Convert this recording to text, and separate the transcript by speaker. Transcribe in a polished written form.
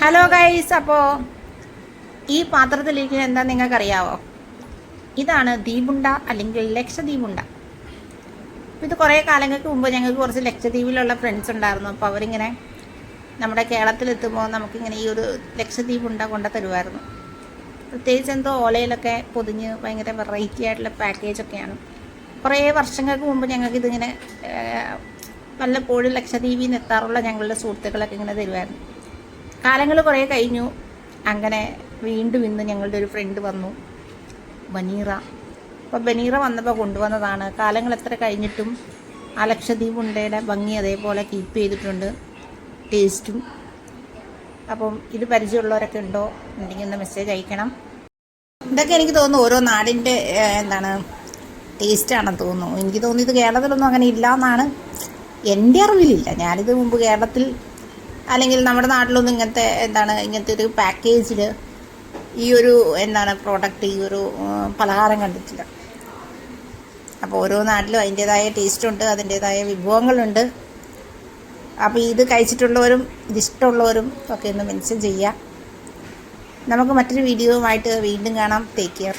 Speaker 1: Hello guys, അപ്പോൾ ഈ പാത്രത്തിലിരിക്കുന്നത് എന്താ നിങ്ങൾക്കറിയാവോ? ഇതാണ് ദീപുണ്ട അല്ലെങ്കിൽ ലക്ഷദ്വീപുണ്ട. ഇത് കുറേ കാലങ്ങൾക്ക് മുമ്പ് ഞങ്ങൾക്ക് കുറച്ച് ലക്ഷദ്വീപിലുള്ള ഫ്രണ്ട്സ് ഉണ്ടായിരുന്നു. അപ്പോൾ അവരിങ്ങനെ നമ്മുടെ കേരളത്തിലെത്തുമ്പോൾ നമുക്കിങ്ങനെ ഈ ഒരു ലക്ഷദ്വീപുണ്ട കൊണ്ടു തരുമായിരുന്നു. പ്രത്യേകിച്ച് എന്തോ ഓലയിലൊക്കെ പൊതിഞ്ഞ് ഭയങ്കര വെറൈറ്റി ആയിട്ടുള്ള പാക്കേജൊക്കെയാണ്. കുറേ വർഷങ്ങൾക്ക് മുമ്പ് ഞങ്ങൾക്കിതിങ്ങനെ വല്ലപ്പോഴും ലക്ഷദ്വീപിൽ നിന്ന് എത്താറുള്ള ഞങ്ങളുടെ സുഹൃത്തുക്കളൊക്കെ ഇങ്ങനെ തരുമായിരുന്നു. കാലങ്ങൾ കുറേ കഴിഞ്ഞു. അങ്ങനെ വീണ്ടും ഇന്ന് ഞങ്ങളുടെ ഒരു ഫ്രണ്ട് വന്നു, ബനീറ. അപ്പോൾ ബനീറ വന്നപ്പോൾ കൊണ്ടുവന്നതാണ്. കാലങ്ങൾ എത്ര കഴിഞ്ഞിട്ടും ആ ലക്ഷദ്വീപ് ഉണ്ടയുടെ ഭംഗി അതേപോലെ കീപ്പ് ചെയ്തിട്ടുണ്ട്, ടേസ്റ്റും. അപ്പം ഇത് പരിചയമുള്ളവരൊക്കെ ഉണ്ടോ ഉണ്ടെങ്കിൽ ഒന്ന് മെസ്സേജ് അയക്കണം. ഇതൊക്കെ എനിക്ക് തോന്നുന്നു ഓരോ നാടിൻ്റെ ടേസ്റ്റാണെന്ന് തോന്നുന്നു. എനിക്ക് തോന്നുന്നു ഇത് കേരളത്തിലൊന്നും അങ്ങനെ ഇല്ല എന്നാണ് എൻ്റെ അറിവിലില്ല. ഞാനിത് മുമ്പ് കേരളത്തിൽ അല്ലെങ്കിൽ നമ്മുടെ നാട്ടിലൊന്നും ഇങ്ങനത്തെ ഒരു പാക്കേജിൽ ഈ ഒരു പ്രോഡക്റ്റ്, ഈ ഒരു പലഹാരം കണ്ടിട്ടില്ല. അപ്പോൾ ഓരോ നാട്ടിലും അതിൻ്റേതായ ടേസ്റ്റുണ്ട്, അതിൻ്റേതായ വിഭവങ്ങളുണ്ട്. അപ്പോൾ ഇത് കഴിച്ചിട്ടുള്ളവരും ഇതിഷ്ടമുള്ളവരും ഒക്കെ ഒന്ന് മെൻഷൻ ചെയ്യുക. നമുക്ക് മറ്റൊരു വീഡിയോയുമായിട്ട് വീണ്ടും കാണാം. Take care.